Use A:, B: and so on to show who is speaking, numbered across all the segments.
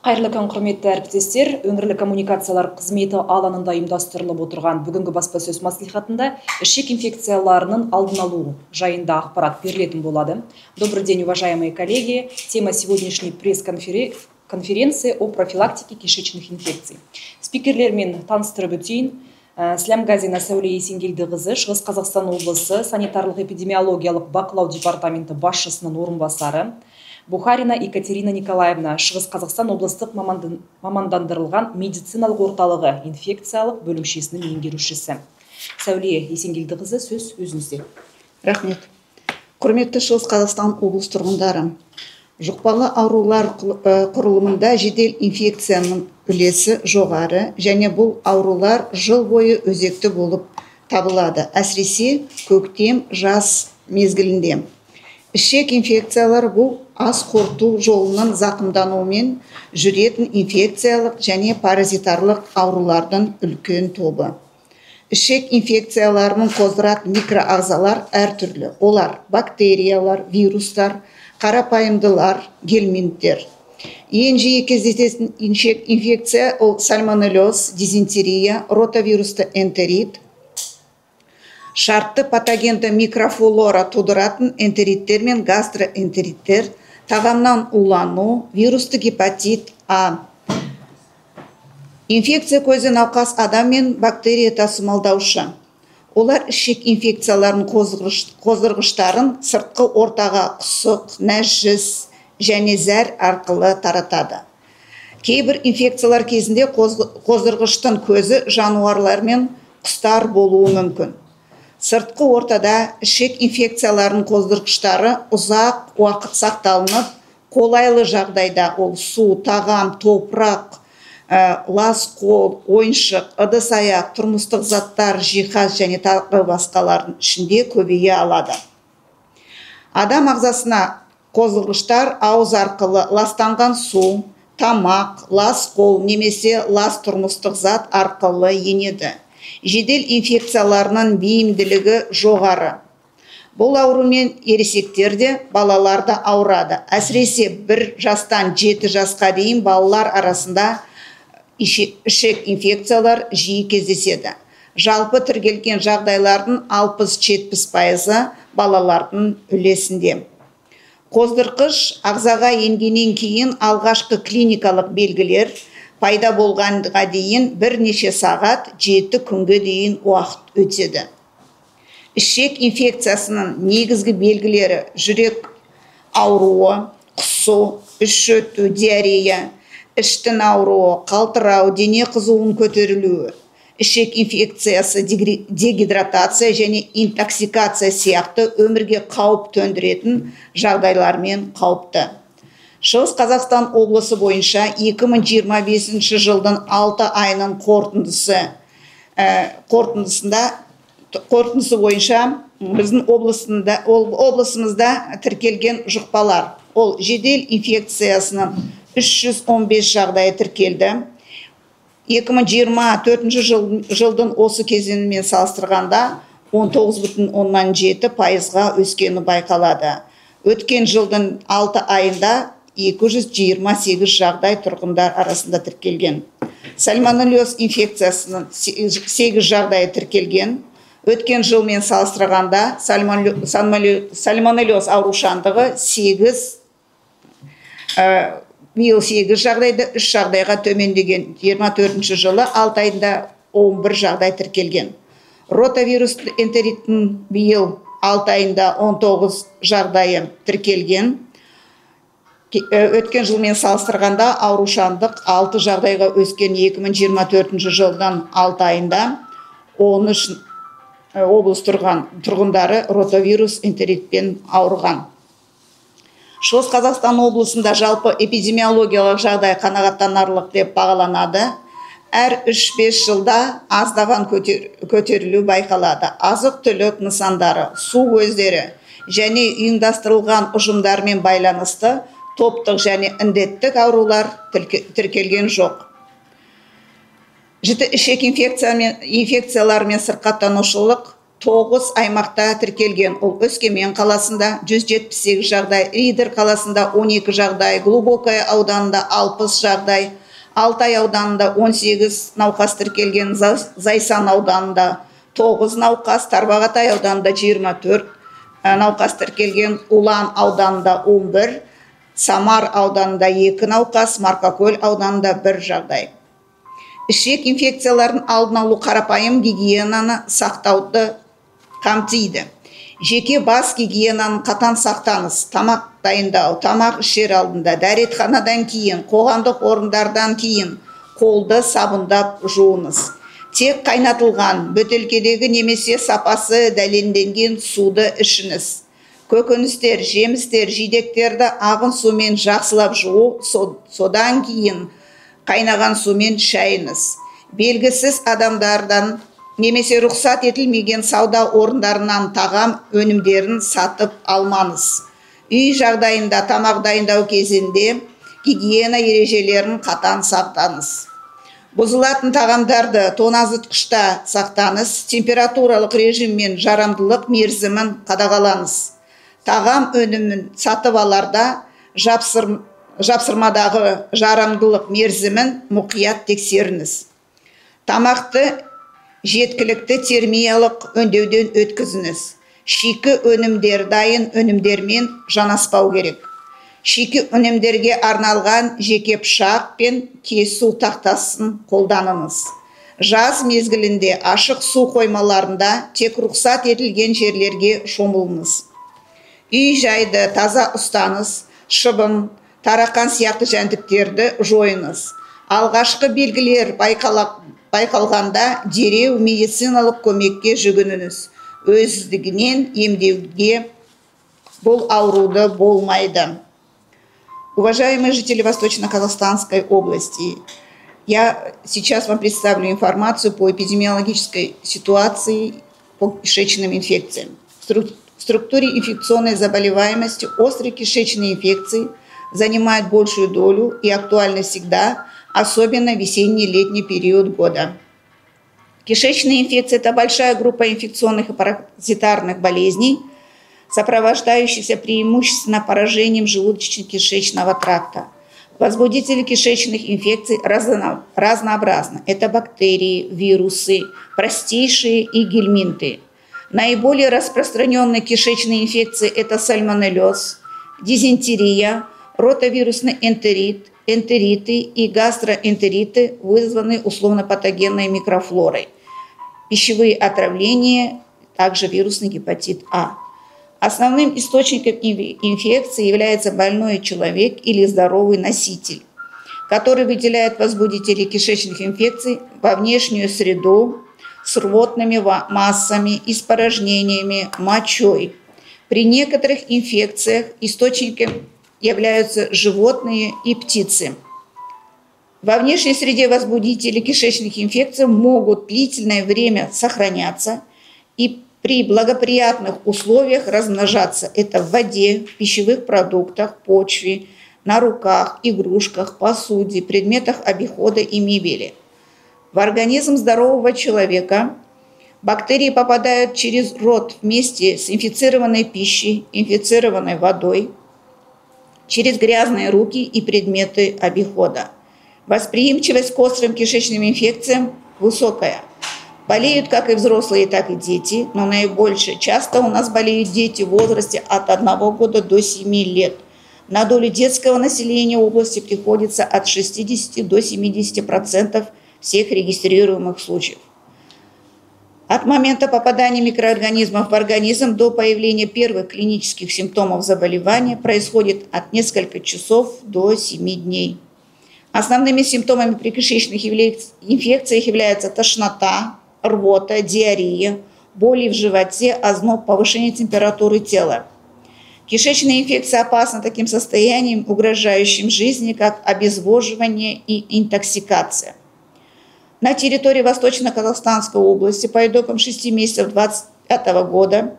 A: Қайырлы күн, құрметті әріптестер. Өңірлік коммуникациялар қызметі алаңында ұйымдастырылып отырған бүгінгі баспасөз мәслихатында ішек инфекцияларының алдын алу жайында ақпарат берілетін болады. Добрый день, уважаемые коллеги. Тема сегодняшней пресс-конференции о профилактике кишечных инфекций. Спикерлермен таныстырып өтейін. Слямгазина Сәуле Есенгелдіқызы, Шығыс Қазақстан облысы санитарлық эпидемиологиялық бақылау департаменті басшысының орынбасары. Бухарина Екатерина Николаевна, Шығыс Қазақстан облыстық мамандандырылған медициналық орталығы инфекциялық бөлімшесінің меңгерушісі. Сәуле Есенгелдіқызы, сөз өзіңізде.
B: Рахмет. Құрметті Шығыс Қазақстан облыс тұрғындары, жұқпалы аурулар құрылымында жедел инфекцияның үлесі жоғары, және бұл аурулар жыл бойы өзекті болып табылады, әсіресе көктем, жаз мезгілінде. Ішек инфекциялар бұл ас қорыту жолының зақымдануымен жүретін инфекциялық және паразитарлық аурулардың үлкен тобы. Ішек инфекцияларының қоздыратын микроағзалар әртүрлі. Олар бактериялар, вирустар, қарапайымдылар, гельминттер. Ең жиі кездесетін ішек инфекция ол сальмонеллез, дизентерия, ротавирусты энтерит, шартты патогенді микрофлора тудыратын энтериттер мен гастроэнтериттер, тағамнан улану, вирусты гепатит А. Инфекция көзі науқас адам мен бактерия тасымалдаушы. Олар ішек инфекцияларын қоздырғыштарын сыртқы ортаға құсық, нәжіс және зәр арқылы таратады. Кейбір инфекциялар кезінде қоздырғыштың көзі жануарлар мен құстар болуы мүмкін. Сыртқы ортада ішек инфекцияларын қоздырғыштары ұзақ уақыт сақталынып, қолайлы жағдайда ол су, тағам, топырақ, лас қол, ойыншық, ыдыс-аяқ, тұрмыстық заттар, жиһаз және тағы басқалардың ішінде көбейе алады. Адам ағзасына қоздырғыштар ауыз арқылы ластанған су, тамақ, лас қол немесе лас тұрмыстық зат арқылы енеді. Жедел инфекцияларының бейімділігі жоғары. Бұл аурумен ересектер де, балалар да ауырады. Әсіресе 1 жастан 7 жасқа дейін балалар арасында ішек инфекциялар жиі кездеседі. Жалпы тіркелген жағдайлардың 60-70% балалардың үлесінде. Қоздырғыш ағзаға енгеннен кейін алғашқы клиникалық белгілер пайда болғанға дейін бірнеше сағат 7 күнге дейін уақыт өтеді. Ішек инфекциясының негізгі белгілері жүрек ауруы, құсу, іш өту, диарея, іштің ауруы, қалтырау, дене қызуын көтерілуі, ішек инфекциясы, дегидратация және интоксикация сияқты өмірге қауіп төндіретін жағдайлармен қауіпті. Шығыс Қазақстан облысы бойынша 2025 жылдың 6 айының қорытындысы бойынша біздің облысымызда тіркелген жұқпалар. Ол жедел инфекциясының 315 жағдайы тіркелді. 2024 жылдың осы кезеңімен салыстырғанда 19,7%-ға өскені байқалады. Өткен жылдың 6 айында 228 жағдай тұрғындар арасында тіркелген. Сальмонеллез инфекциясының 8 жағдайы тіркелген. Өткен жылмен салыстырғанда сальмонеллез аурушаңдығы 8 жағдайды 3 жағдайға төмендеген. 24 жылы 6 айында 11 жағдай тіркелген. Ротавирусты энтериттің биыл 6 айында 19 жағдайы тіркелген. Өткен жылмен салыстырғанда аурушаңдық 6 жағдайға өскен. 2024 жылдан 6 айында 13 облыс тұрғындары ротавирус энтеритпен ауырған. Шығыс Қазақстан облысында жалпы эпидемиологиялық жағдай қанағаттанарлық деп бағаланады. Әр 3-5 жылда аздаған көтерілу байқалады. Азық-түлік нысандары, су көздері және ұйымдастырылған ұжымдармен байланысты топтық және індеттік аурулар тіркелген жоқ. Жіті ішек инфекциялармен сырқаттанушылық 9 аймақта тіркелген. Ол Өскемен қаласында 178 жағдай, Ридер қаласында 12 жағдай, Глубокое ауданында 60 жағдай, Алтай ауданында 18 науқас тіркелген, Зайсан ауданында 9 науқас, Тарбағатай ауданында 24 науқас тіркелген, Улан ауданында 11, Самар ауданында 2 науқас, Марқакөл ауданында 1 жағдай. Ішек инфекцияларын алдын алу қарапайым гигиенаны сақтауды қамтиды. Жеке бас гигиенаны қатаң сақтаңыз. Тамақ дайындау, тамақ ішер алдында, дәретханадан кейін, қоғамдық орындардан кейін қолды сабындап жуыңыз. Тек қайнатылған, бөтелкедегі немесе сапасы дәлелденген суды ішіңіз. Көкөністер, жемістер, жидектерді ағын сумен жақсылап жуу, содан кейін қайнаған сумен шайыңыз. Белгісіз адамдардан немесе рұқсат етілмеген сауда орындарынан тағам өнімдерін сатып алмаңыз. Үй жағдайында тамақ дайындау кезінде гигиена ережелерін қатаң сақтаңыз. Бұзылатын тағамдарды тоңазытқышта сақтаңыз. Температуралық режим мен жарамдылық мерзімін қадағалаңыз. Тағам өнімін сатып аларда жапсырмадағы жарамдылық мерзімін мұқият тексеріңіз. Тамақты жеткілікті термиялық өңдеуден өткізіңіз. Шикі өнімдер дайын өнімдермен жанаспау керек. Шикі өнімдерге арналған жеке пышақ пен кесу тақтасын қолданыңыз. Жаз мезгілінде ашық су қоймаларында тек рұқсат етілген жерлерге шомылыңыз. Үй жайды таза ұстаңыз, шыбын, тараққан сияқты жәндіктерді жойыңыз. Алғашқы белгілер байқалғанда дереу медициналық көмекке жүгініңіз. Өздігінен емдеуге бұл ауруды болмайды. Уважаемые жители Восточно-Казахстанской области, я сейчас вам представлю информацию по эпидемиологической ситуации по кишечным инфекциям. В структуре инфекционной заболеваемости острые кишечные инфекции занимают большую долю и актуальны всегда, особенно в весенний-летний период года. Кишечные инфекции – это большая группа инфекционных и паразитарных болезней, сопровождающихся преимущественно поражением желудочно-кишечного тракта. Возбудители кишечных инфекций разнообразны. Это бактерии, вирусы, простейшие и гельминты. Наиболее распространенные кишечные инфекции – это сальмонеллез, дизентерия, ротавирусный энтерит, энтериты и гастроэнтериты, вызванные условно-патогенной микрофлорой. Пищевые отравления, также вирусный гепатит А. Основным источником инфекции является больной человек или здоровый носитель, который выделяет возбудители кишечных инфекций во внешнюю среду с рвотными массами, испражнениями, мочой. При некоторых инфекциях источником являются животные и птицы. Во внешней среде возбудители кишечных инфекций могут длительное время сохраняться и при благоприятных условиях размножаться. Это в воде, в пищевых продуктах, почве, на руках, игрушках, посуде, предметах обихода и мебели. В организм здорового человека бактерии попадают через рот вместе с инфицированной пищей, инфицированной водой, через грязные руки и предметы обихода. Восприимчивость к острым кишечным инфекциям высокая. Болеют как и взрослые, так и дети, но наибольше часто у нас болеют дети в возрасте от 1 года до 7 лет. На долю детского населения области приходится от 60 до 70% всех регистрируемых случаев. От момента попадания микроорганизмов в организм до появления первых клинических симптомов заболевания происходит от нескольких часов до 7 дней. Основными симптомами при кишечных инфекциях являются тошнота, рвота, диарея, боли в животе, озноб, повышение температуры тела. Кишечная инфекция опасна таким состоянием, угрожающим жизни, как обезвоживание и интоксикация. На территории Восточно-Казахстанской области по итогам 6 месяцев 2025 года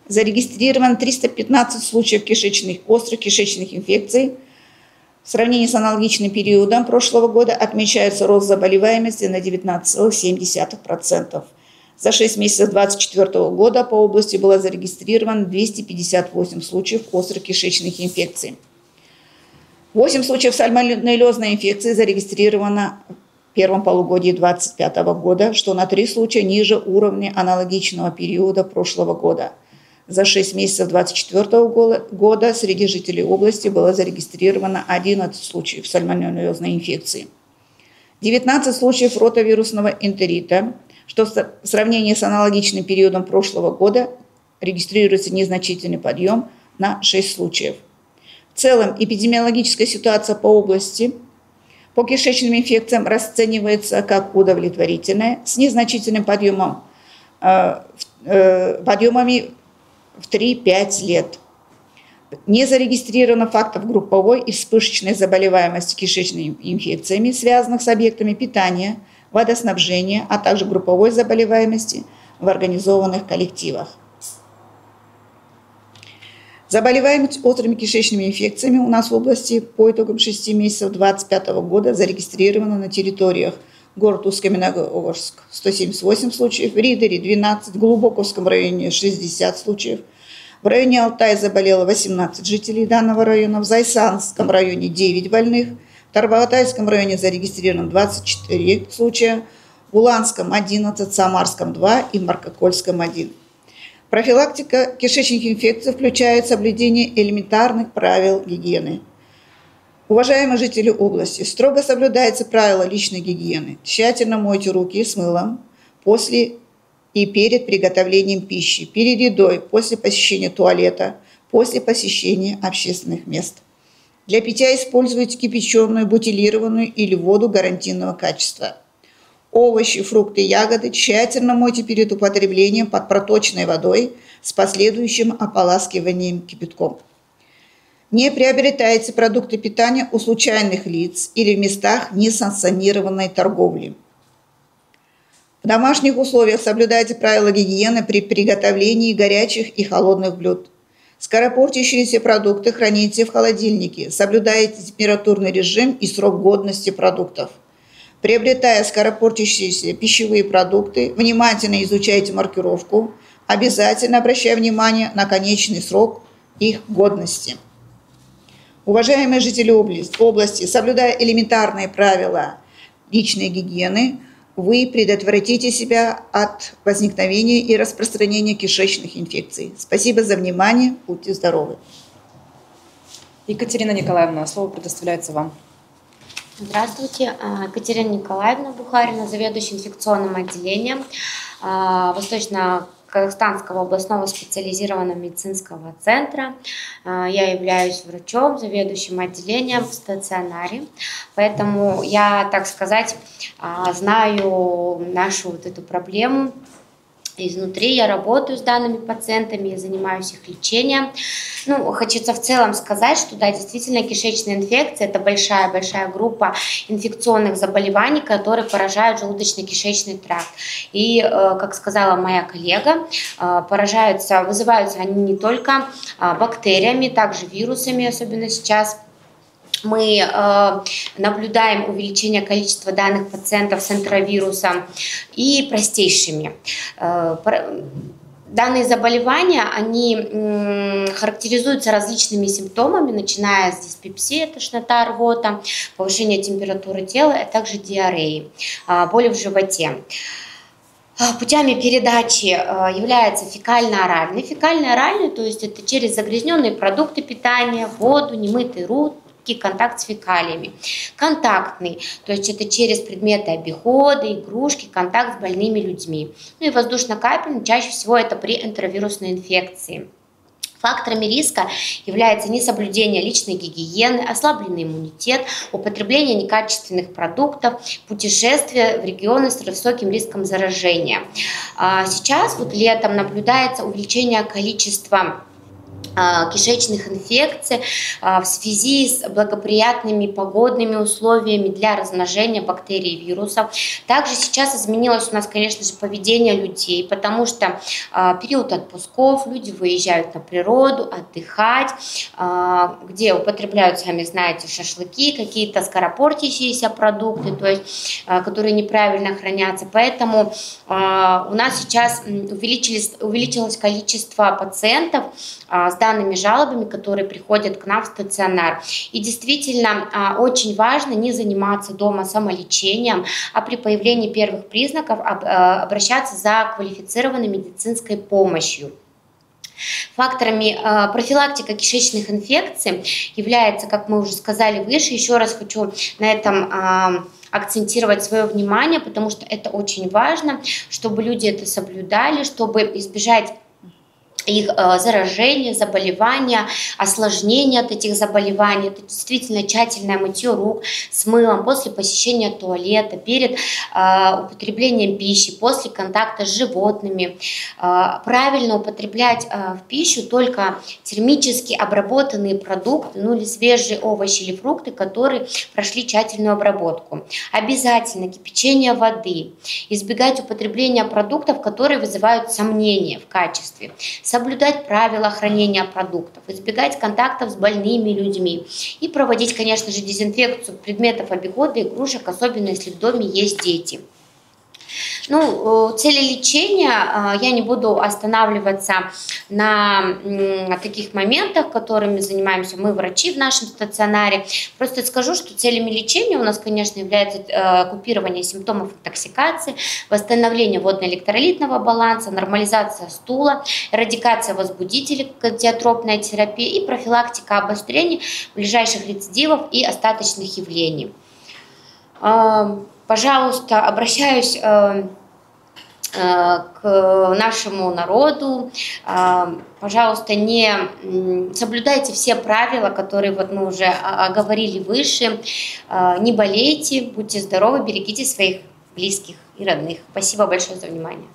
B: зарегистрировано 315 случаев острых кишечных инфекций. В сравнении с аналогичным периодом прошлого года отмечается рост заболеваемости на 19,7%. За 6 месяцев 2024 года по области было зарегистрировано 258 случаев острых кишечных инфекций. 8 случаев сальмонеллезной инфекции зарегистрировано в первом полугодии 2025 года, что на 3 случая ниже уровня аналогичного периода прошлого года. За 6 месяцев 2024 года среди жителей области было зарегистрировано 11 случаев сальмонеллезной инфекции. 19 случаев ротавирусного энтерита, что в сравнении с аналогичным периодом прошлого года регистрируется незначительный подъем на 6 случаев. В целом эпидемиологическая ситуация по области по кишечным инфекциям расценивается как удовлетворительная, с незначительным подъемами в 3-5 лет. Не зарегистрировано фактов групповой и вспышечной заболеваемости кишечными инфекциями, связанных с объектами питания, водоснабжения, а также групповой заболеваемости в организованных коллективах. Заболеваемость острыми кишечными инфекциями у нас в области по итогам 6 месяцев 2025 года зарегистрировано на территориях город Усть-Каменогорск 178 случаев, в Ридере 12, в Глубоковском районе 60 случаев, в районе Алтай заболело 18 жителей данного района, в Зайсанском районе 9 больных, в Тарбағатайском районе зарегистрировано 24 случая, в Уланском 11, в Самарском 2 и в Маркокольском 1. Профилактика кишечных инфекций включает соблюдение элементарных правил гигиены. Уважаемые жители области, строго соблюдается правило личной гигиены. Тщательно мойте руки с мылом после и перед приготовлением пищи, перед едой, после посещения туалета, после посещения общественных мест. Для питья используйте кипяченую, бутилированную или воду гарантийного качества. Овощи, фрукты, ягоды тщательно мойте перед употреблением под проточной водой с последующим ополаскиванием кипятком. Не приобретайте продукты питания у случайных лиц или в местах несанкционированной торговли. В домашних условиях соблюдайте правила гигиены при приготовлении горячих и холодных блюд. Скоропортящиеся продукты храните в холодильнике. Соблюдайте температурный режим и срок годности продуктов. Приобретая скоропортящиеся пищевые продукты, внимательно изучайте маркировку, обязательно обращая внимание на конечный срок их годности. Уважаемые жители области, соблюдая элементарные правила личной гигиены, вы предотвратите себя от возникновения и распространения кишечных инфекций. Спасибо за внимание, будьте здоровы.
A: Екатерина Николаевна, слово предоставляется вам.
C: Здравствуйте, Екатерина Николаевна Бухарина, заведующая инфекционным отделением Восточно-Казахстанского областного специализированного медицинского центра. Я являюсь врачом, заведующим отделением в стационаре, поэтому я, так сказать, знаю нашу вот эту проблему изнутри. Я работаю с данными пациентами, я занимаюсь их лечением. Хочется в целом сказать, что да, действительно кишечная инфекция – это большая группа инфекционных заболеваний, которые поражают желудочно-кишечный тракт. И, как сказала моя коллега, вызываются они не только бактериями, также вирусами, особенно сейчас. Мы наблюдаем увеличение количества данных пациентов с энтеровирусом и простейшими. Данные заболевания, они характеризуются различными симптомами, начиная с диспепсии, тошнота, рвота, повышение температуры тела, а также диареи, боли в животе. Путями передачи является фекально-оральный. Фекально-оральный, то есть это через загрязненные продукты питания, воду, немытые руки, контакт с фекалиями. Контактный, то есть это через предметы обихода, игрушки, контакт с больными людьми. И воздушно-капельный, чаще всего это при энтеровирусной инфекции. Факторами риска является несоблюдение личной гигиены, ослабленный иммунитет, употребление некачественных продуктов, путешествия в регионы с высоким риском заражения. Сейчас летом наблюдается увеличение количества кишечных инфекций в связи с благоприятными погодными условиями для размножения бактерий и вирусов. Также сейчас изменилось у нас, конечно же, поведение людей, потому что период отпусков, люди выезжают на природу, отдыхать, где употребляют, сами знаете, шашлыки, какие-то скоропортящиеся продукты, то есть, которые неправильно хранятся. Поэтому у нас сейчас увеличилось количество пациентов с данными жалобами, которые приходят к нам в стационар. И действительно очень важно не заниматься дома самолечением, а при появлении первых признаков обращаться за квалифицированной медицинской помощью. Факторами профилактика кишечных инфекций является, как мы уже сказали выше, еще раз хочу на этом акцентировать свое внимание, потому что это очень важно, чтобы люди это соблюдали, чтобы избежать их заражения, заболевания, осложнения от этих заболеваний. Это действительно тщательное мытье рук с мылом после посещения туалета, перед употреблением пищи, после контакта с животными. Правильно употреблять в пищу только термически обработанные продукты, ну или свежие овощи или фрукты, которые прошли тщательную обработку. Обязательно кипячение воды, избегать употребления продуктов, которые вызывают сомнения в качестве, соблюдать правила хранения продуктов, избегать контактов с больными людьми и проводить, конечно же, дезинфекцию предметов обихода, игрушек, особенно если в доме есть дети. Ну, цели лечения, я не буду останавливаться на таких моментах, которыми занимаемся мы, врачи, в нашем стационаре. Просто скажу, что целями лечения у нас, конечно, является купирование симптомов интоксикации, восстановление водно-электролитного баланса, нормализация стула, эрадикация возбудителей, кардиотропная терапия и профилактика обострений, ближайших рецидивов и остаточных явлений. Пожалуйста, обращаюсь к нашему народу. Пожалуйста, не соблюдайте все правила, которые вот мы уже оговорили выше. Не болейте, будьте здоровы, берегите своих близких и родных. Спасибо большое за внимание.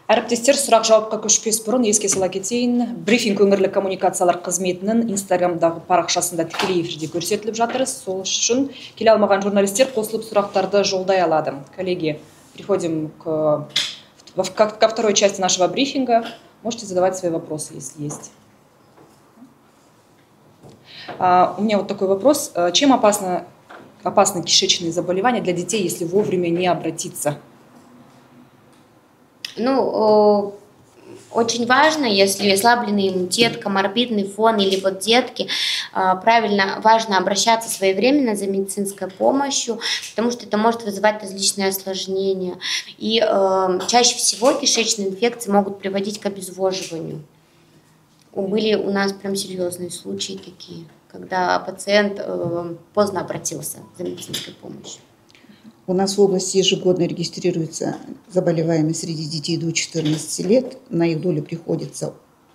A: Әріптестер, сұрақ жауапқа көшпес бұрын еске сала кетейін. Брифинг өңірлік коммуникациялар қызметінің инстаграмдағы парақшасында тікелей эфирде көрсетіліп жатыр. Сол үшін келе алмаған журналистер қосылып сұрақтарды жолдай алады. Коллеги, переходим ко второй части нашего брифинга. Можете задавать свои вопросы, если есть. У меня вот такой вопрос. Чем опасны кишечные заболевания для детей, если вовремя не обратиться?
C: Ну, очень важно, если ослабленный иммунитет, коморбидный фон или вот детки, правильно, важно обращаться своевременно за медицинской помощью, потому что это может вызывать различные осложнения. И чаще всего кишечные инфекции могут приводить к обезвоживанию. Были у нас прям серьезные случаи такие, когда пациент поздно обратился за медицинской помощью.
B: У нас в области ежегодно регистрируется заболеваемость среди детей до 14 лет. На их долю приходится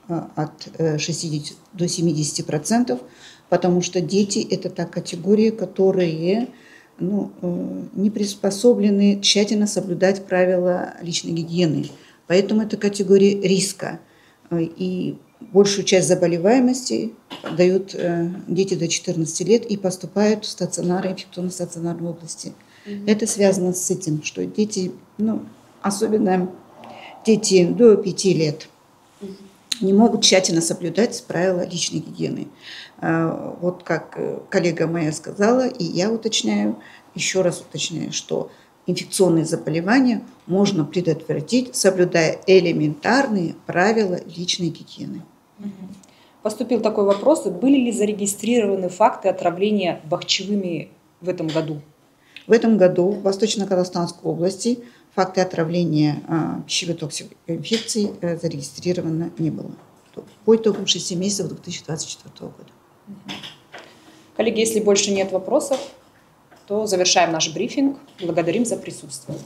B: от 60 до 70%, потому что дети – это та категория, которые не приспособлены тщательно соблюдать правила личной гигиены. Поэтому это категория риска. И большую часть заболеваемости дают дети до 14 лет и поступают в стационары, инфекционно-стационарной области. Это связано с этим, что дети, особенно дети до 5 лет, не могут тщательно соблюдать правила личной гигиены. Вот как коллега моя сказала, и я уточняю, еще раз уточняю, что инфекционные заболевания можно предотвратить, соблюдая элементарные правила личной гигиены.
A: Поступил такой вопрос: были ли зарегистрированы факты отравления бахчевыми в этом году?
B: В этом году в Восточно-Казахстанской области факты отравления пищевой токсикоинфекцией зарегистрировано не было по итогам 6 месяцев 2024 года.
A: Коллеги, если больше нет вопросов, то завершаем наш брифинг. Благодарим за присутствие.